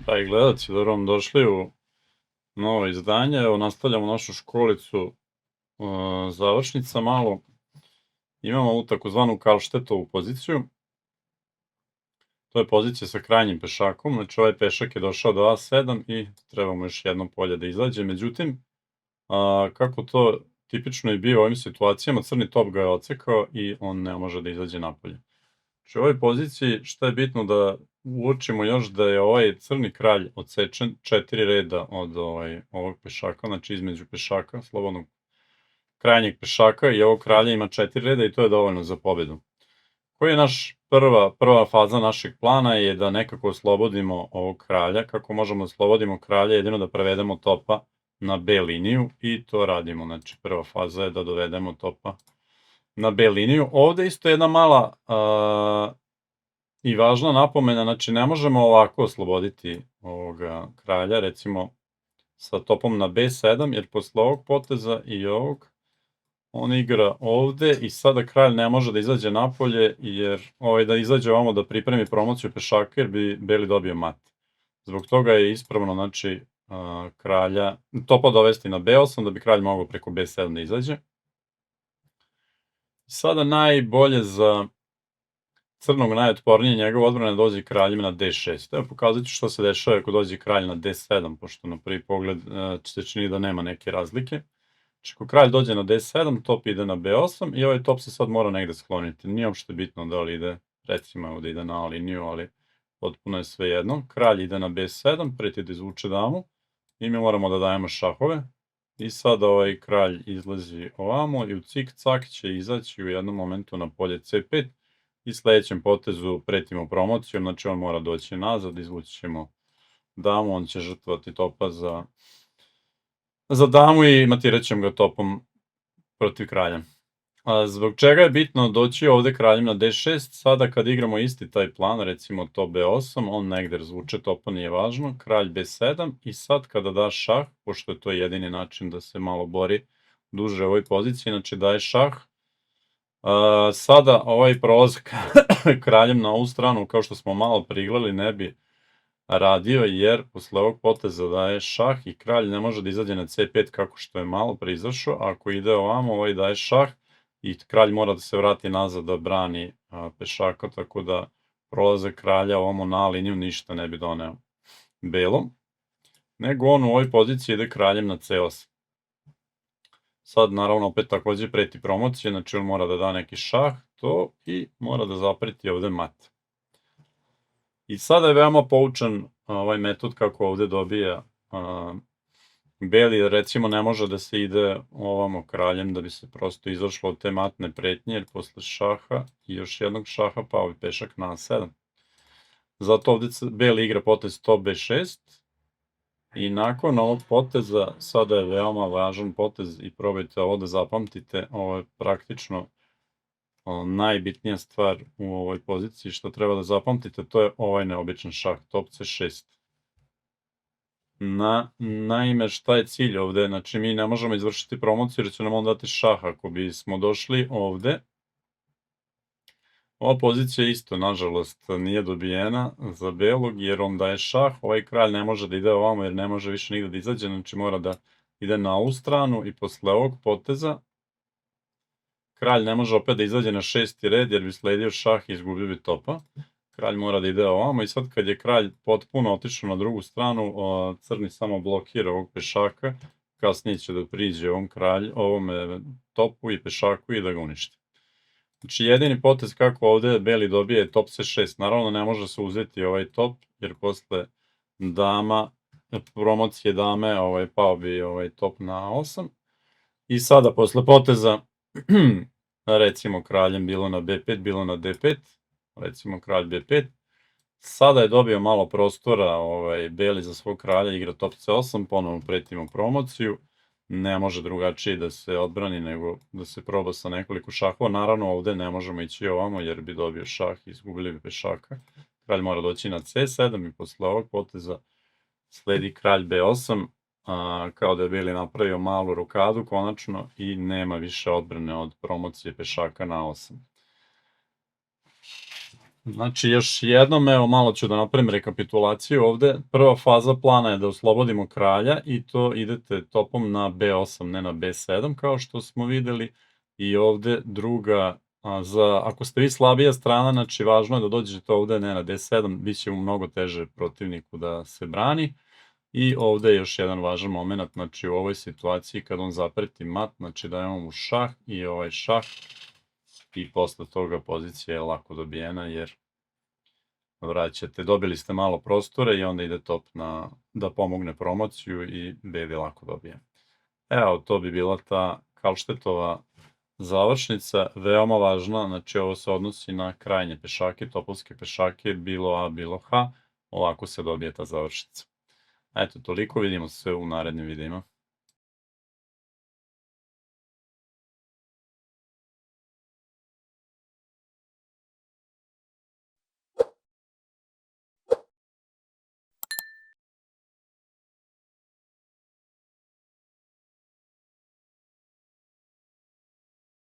Dragi gledalci, dobro vam došli u novo izdanje. Evo, nastavljamo našu školicu završnica malo. Imamo ovu takozvanu Karlštetovu poziciju. To je pozicija sa krajnjim pešakom, znači ovaj pešak je došao do A7 i trebamo još jedno polje da izađe. Međutim, kako to tipično i bio u ovim situacijama, crni top ga je ocekao i on ne može da izađe napolje. Znači u ovoj poziciji šta je bitno da uočimo još da je ovaj crni kralj odsečen 4 reda od ovog pešaka, znači između pešaka, slobodnog krajnjeg pešaka i ovog kralja ima 4 reda i to je dovoljno za pobedu. Koji je naš prva faza našeg plana je da nekako oslobodimo ovog kralja. Kako možemo da oslobodimo kralja? Jedino da prevedemo topa na B liniju i to radimo. Znači prva faza je da dovedemo topa na B liniju. Ovde isto jedna mala i važna napomena, znači ne možemo ovako osloboditi ovoga kralja, recimo sa topom na B7, jer posle ovog poteza i ovog on igra ovde i sada kralj ne može da izađe napolje, jer da izađe ovamo da pripremi promociju pešaka, jer bi beli dobio mat. Zbog toga je ispravno, znači, kralja, topa dovesti na B8, da bi kralj mogao preko B7 da izađe. Sada najbolje za crnog najotpornije njegov odbrana dođe kraljem na D6. Evo pokazat ću što se dešava ako dođe kralj na D7, pošto na prvi pogled se čini da nema neke razlike. Znači ako kralj dođe na D7, top ide na B8 i ovaj top se sad mora negde skloniti. Nije uopšte bitno da li ide, recimo evo da ide na A liniju, ali potpuno je sve jedno. Kralj ide na B7, preti da izvuče damu i mi moramo da dajemo šahove. I sada ovaj kralj izlazi ovamo i u cik-cak će izaći u jednom momentu na polje C5 i sledećem potezu pretimo promocijom, znači on mora doći nazad, izvući ćemo damu, on će žrtvovati topa za damu i matirat ćemo ga topom protiv kralja. Zbog čega je bitno doći ovde kraljem na D6, sada kad igramo isti taj plan, recimo top B8, on negde razvuče topa, nije važno, kralj B7 i sad kada da šah, pošto je to jedini način da se malo bori duže u ovoj poziciji, znači daje šah, sada ovaj prolazak kraljem na ovu stranu, kao što smo malo priglali, ne bi radio, jer posle ovog poteza daje šah i kralj ne može da izađe na C5 kako što je malo preizašao, a ako ide ovamo, ovaj daje šah i kralj mora da se vrati nazad da brani pešaka, tako da prolazak kralja ovamo na liniju ništa ne bi doneo belom, nego on u ovoj poziciji ide kraljem na C8. Sad, naravno, opet takođe preti promocije, znači on mora da da neki šah, to, i mora da zapreti ovde mat. I sada je veoma poučan ovaj metod kako ovde dobija beli, recimo ne može da se ide ovamo kraljem da bi se prosto izašlo od te matne pretnje, jer posle šaha i još jednog šaha pao je pešak na A7. Zato ovde beli igra potez top B6, i nakon ovog poteza, sada je veoma važan potez i probajte ovo da zapamtite, ovo je praktično najbitnija stvar u ovoj poziciji što treba da zapamtite, to je ovaj neobičan šah, top C6. Naime, šta je cilj ovde? Znači, mi ne možemo izvršiti promociju jer će nam on dati šah. Ako bismo došli ovde, ova pozicija isto, nažalost, nije dobijena za belog jer on daje šah. Ovaj kralj ne može da ide ovamo jer ne može više nigde da izađe, znači mora da ide na ovu stranu i posle ovog poteza kralj ne može opet da izađe na 6. red jer bi sledio šah i izgubio bi topa. Kralj mora da ide ovamo i sad kad je kralj potpuno otišao na drugu stranu, crni samo blokira ovog pešaka, kasnije će da priđe ovome topu i pešaku i da ga uništi. Znači jedini potez kako ovde beli dobije je top C6, naravno ne može se uzeti ovaj top jer posle dama, promocije dame, pao bi top na A8 i sada posle poteza recimo kraljem bilo na B5, bilo na D5, recimo kralj B5, sada je dobio malo prostora beli za svog kralja, igra top C8, ponovno pretimo promociju, ne može drugačije da se odbrani nego da se proba sa nekoliko šahova, naravno ovde ne možemo ići ovamo jer bi dobio šah i izgubili bi pešaka, kralj mora doći na C7 i posle ovog poteza sledi kralj B8, kao da je beli napravio malu rokadu konačno i nema više odbrane od promocije pešaka na 8. Znači, još jednom, evo, malo ću da napravim rekapitulaciju ovde. Prva faza plana je da oslobodimo kralja i to idete topom na B8, ne na B7, kao što smo videli. I ovde druga, ako ste vi slabija strana, znači važno je da dođete ovde ne na D7, bit će mu mnogo teže protivniku da se brani. I ovde je još jedan važan moment, znači u ovoj situaciji kad on zapreti mat, znači dajemo mu šah i ovaj šah i posle toga pozicija je lako dobijena jer vraćate, dobili ste malo prostora i onda ide top da pomogne promociju i bedi lako dobije. Evo, to bi bila ta Kalštetova završnica, veoma važna, znači ovo se odnosi na krajnje pešake, topovske pešake, bilo A, bilo H, ovako se dobije ta završnica. Eto, toliko, vidimo se u narednim videima.